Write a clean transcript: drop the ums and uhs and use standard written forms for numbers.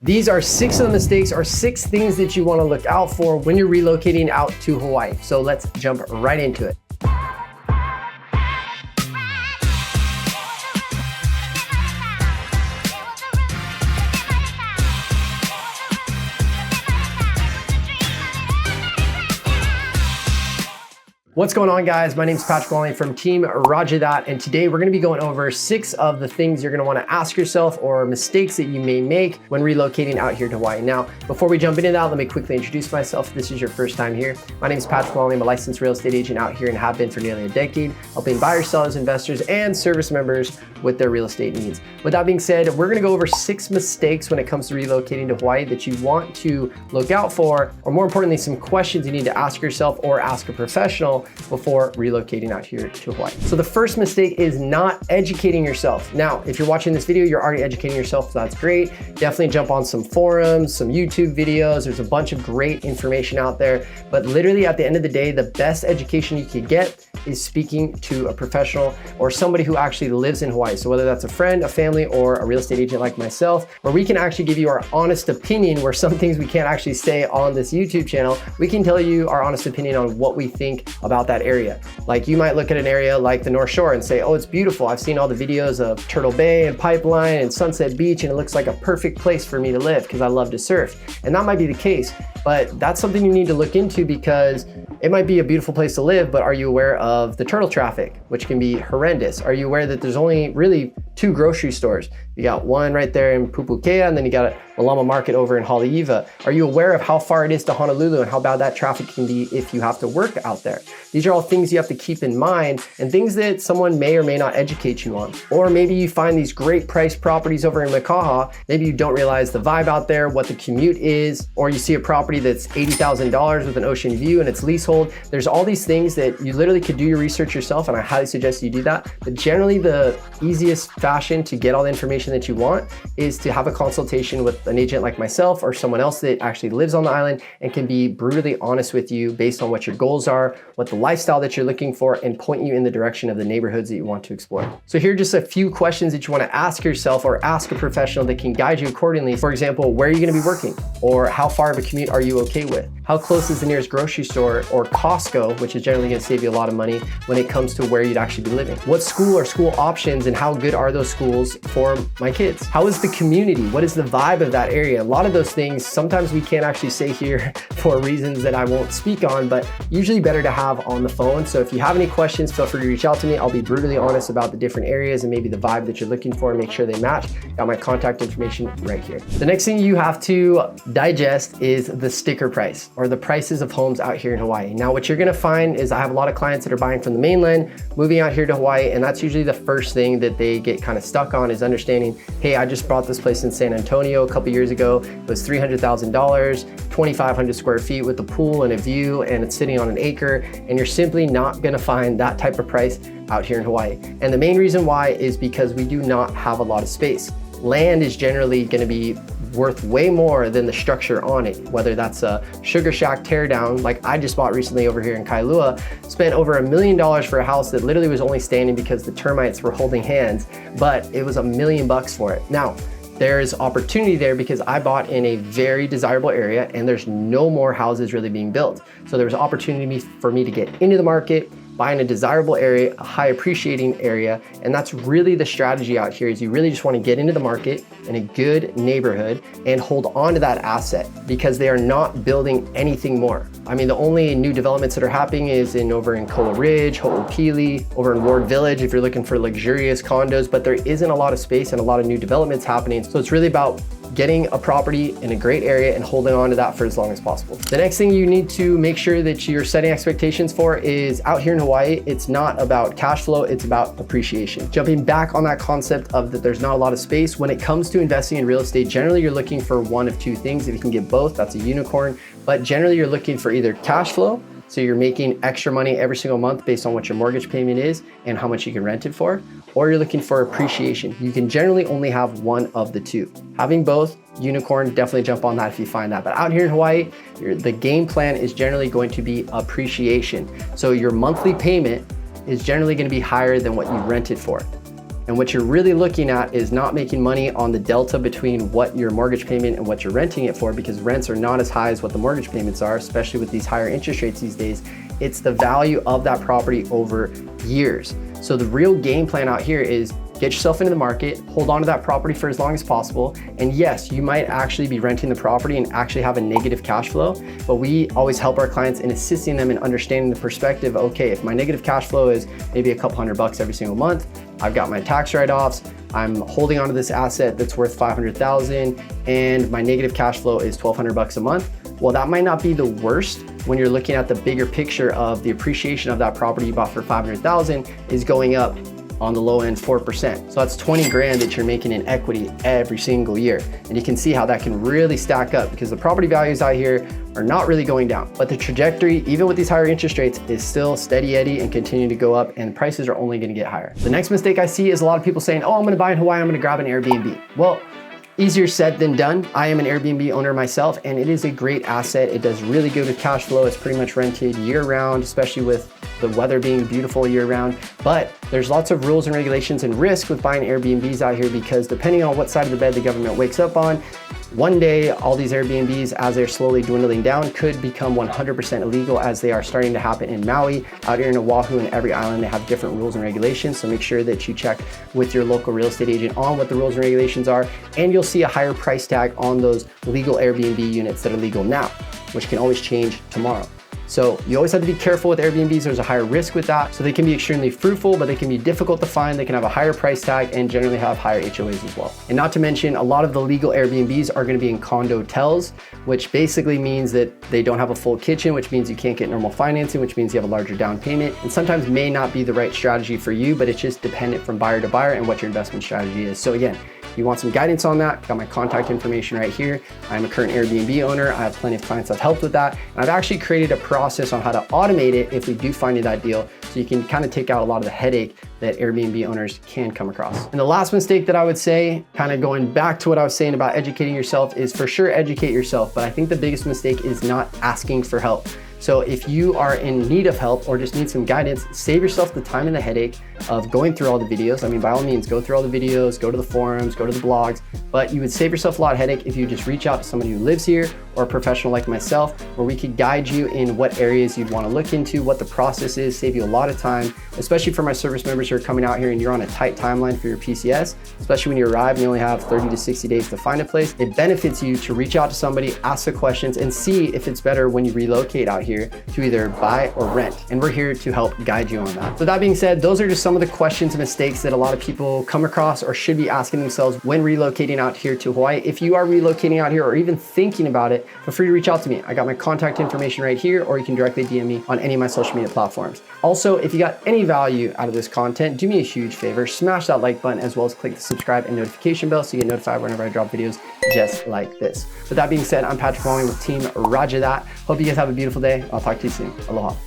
These are 6 of the mistakes or 6 things that you want to look out for when you're relocating out to Hawaii. So let's jump right into it. What's going on, guys? My name is Patrick Wally from Team Roger That, and today we're going to be going over 6 of the things you're going to want to ask yourself or mistakes that you may make when relocating out here to Hawaii. Now, before we jump into that, let me quickly introduce myself. If this is your first time here, my name is Patrick Wally. I'm a licensed real estate agent out here and have been for nearly a decade, helping buyers, sellers, investors, and service members with their real estate needs. With that being said, we're going to go over 6 mistakes when it comes to relocating to Hawaii that you want to look out for, or more importantly, some questions you need to ask yourself or ask a professional before relocating out here to Hawaii. So the first mistake is not educating yourself. Now, if you're watching this video, you're already educating yourself, so that's great. Definitely jump on some forums, some YouTube videos. There's a bunch of great information out there, but literally at the end of the day, the best education you could get is speaking to a professional or somebody who actually lives in Hawaii. So whether that's a friend, a family, or a real estate agent like myself, where we can actually give you our honest opinion, where some things we can't actually say on this YouTube channel, we can tell you our honest opinion on what we think about that area. Like, you might look at an area like the North Shore and say, oh, it's beautiful. I've seen all the videos of Turtle Bay and Pipeline and Sunset Beach, and it looks like a perfect place for me to live because I love to surf. And that might be the case, but that's something you need to look into because it might be a beautiful place to live, but are you aware of the turtle traffic, which can be horrendous? Are you aware that there's only really 2 grocery stores? You got one right there in Pupukea, and then you got a Malama Market over in Haleiwa. Are you aware of how far it is to Honolulu and how bad that traffic can be if you have to work out there? These are all things you have to keep in mind, and things that someone may or may not educate you on. Or maybe you find these great price properties over in Makaha. Maybe you don't realize the vibe out there, what the commute is, or you see a property that's $80,000 with an ocean view and it's leasehold. There's all these things that you literally could do your research yourself, and I highly suggest you do that. But generally, the easiest fashion to get all the information that you want is to have a consultation with an agent like myself or someone else that actually lives on the island and can be brutally honest with you based on what your goals are, what the lifestyle that you're looking for, and point you in the direction of the neighborhoods that you want to explore. So here are just a few questions that you want to ask yourself or ask a professional that can guide you accordingly. For example, where are you going to be working? Or how far of a commute are you okay with? How close is the nearest grocery store or Costco, which is generally going to save you a lot of money when it comes to where you'd actually be living? What school or school options and how good are those schools for my kids? How is the community? What is the vibe of that area? A lot of those things, sometimes we can't actually say here for reasons that I won't speak on, but usually better to have on the phone. So if you have any questions, feel free to reach out to me. I'll be brutally honest about the different areas and maybe the vibe that you're looking for and make sure they match. Got my contact information right here. The next thing you have to digest is the sticker price, or the prices of homes out here in Hawaii. Now, what you're gonna find is I have a lot of clients that are buying from the mainland, moving out here to Hawaii, and that's usually the first thing that they get kind of stuck on, is understanding, hey, I just bought this place in San Antonio a couple years ago. It was $300,000, 2,500 square feet with a pool and a view, and it's sitting on an acre, and you're simply not gonna find that type of price out here in Hawaii. And the main reason why is because we do not have a lot of space. Land is generally gonna be worth way more than the structure on it, whether that's a sugar shack teardown like I just bought recently over here in Kailua. Spent over $1 million for a house that literally was only standing because the termites were holding hands, but it was $1 million for it. Now, there's opportunity there because I bought in a very desirable area and there's no more houses really being built. So there was opportunity for me to get into the market, buy in a desirable area, a high appreciating area. And that's really the strategy out here, is you really just want to get into the market in a good neighborhood and hold on to that asset because they are not building anything more. I mean, the only new developments that are happening is over in Kola Ridge, Ho'opili, over in Ward Village if you're looking for luxurious condos, but there isn't a lot of space and a lot of new developments happening. So it's really about getting a property in a great area and holding on to that for as long as possible. The next thing you need to make sure that you're setting expectations for is, out here in Hawaii, it's not about cash flow, it's about appreciation. Jumping back on that concept of that there's not a lot of space, when it comes to investing in real estate, generally you're looking for one of 2 things. If you can get both, that's a unicorn, but generally you're looking for either cash flow, so you're making extra money every single month based on what your mortgage payment is and how much you can rent it for, or you're looking for appreciation. You can generally only have one of the 2. Having both, unicorn, definitely jump on that if you find that. But out here in Hawaii, the game plan is generally going to be appreciation. So your monthly payment is generally going to be higher than what you rent it for. And what you're really looking at is not making money on the delta between what your mortgage payment and what you're renting it for, because rents are not as high as what the mortgage payments are, especially with these higher interest rates these days. It's the value of that property over years. So the real game plan out here is get yourself into the market, hold on to that property for as long as possible. And yes, you might actually be renting the property and actually have a negative cash flow, but we always help our clients in assisting them in understanding the perspective, okay, if my negative cash flow is maybe a couple $100 every single month, I've got my tax write-offs, I'm holding onto this asset that's worth $500,000 and my negative cash flow is $1,200 a month. Well, that might not be the worst when you're looking at the bigger picture of the appreciation of that property you bought for $500,000 is going up on the low end 4%. So that's 20 grand that you're making in equity every single year. And you can see how that can really stack up because the property values out here are not really going down, but the trajectory, even with these higher interest rates, is still steady Eddie and continue to go up, and prices are only gonna get higher. The next mistake I see is a lot of people saying, oh, I'm gonna buy in Hawaii, I'm gonna grab an Airbnb. Well, easier said than done. I am an Airbnb owner myself, and it is a great asset. It does really good with cash flow. It's pretty much rented year round, especially with the weather being beautiful year round. But there's lots of rules and regulations and risk with buying Airbnbs out here because depending on what side of the bed the government wakes up on, one day, all these Airbnbs, as they're slowly dwindling down, could become 100% illegal, as they are starting to happen in Maui. Out here in Oahu and every island, they have different rules and regulations. So make sure that you check with your local real estate agent on what the rules and regulations are, and you'll see a higher price tag on those legal Airbnb units that are legal now, which can always change tomorrow. So you always have to be careful with Airbnbs. There's a higher risk with that. So they can be extremely fruitful, but they can be difficult to find. They can have a higher price tag and generally have higher HOAs as well. And not to mention, a lot of the legal Airbnbs are gonna be in condo-tels, which basically means that they don't have a full kitchen, which means you can't get normal financing, which means you have a larger down payment. And sometimes may not be the right strategy for you, but it's just dependent from buyer to buyer and what your investment strategy is. So again, if you want some guidance on that, got my contact information right here. I'm a current Airbnb owner. I have plenty of clients I've helped with that. And I've actually created a process on how to automate it if we do find that deal, so you can kind of take out a lot of the headache that Airbnb owners can come across. And the last mistake that I would say, kind of going back to what I was saying about educating yourself, is for sure educate yourself. But I think the biggest mistake is not asking for help. So if you are in need of help or just need some guidance, save yourself the time and the headache of going through all the videos. I mean, by all means, go through all the videos, go to the forums, go to the blogs, but you would save yourself a lot of headache if you just reach out to somebody who lives here or a professional like myself, where we could guide you in what areas you'd want to look into, what the process is, save you a lot of time, especially for my service members who are coming out here and you're on a tight timeline for your PCS, especially when you arrive and you only have 30 to 60 days to find a place. It benefits you to reach out to somebody, ask the questions, and see if it's better when you relocate out here to either buy or rent. And we're here to help guide you on that. So that being said, those are just some of the questions and mistakes that a lot of people come across or should be asking themselves when relocating out here to Hawaii. If you are relocating out here or even thinking about it, feel free to reach out to me. I got my contact information right here, or you can directly DM me on any of my social media platforms. Also, if you got any value out of this content, do me a huge favor, smash that like button, as well as click the subscribe and notification bell so you get notified whenever I drop videos just like this. With that being said, I'm Patrick Walling with Team Roger That. Hope you guys have a beautiful day. I'll talk to you soon. Aloha.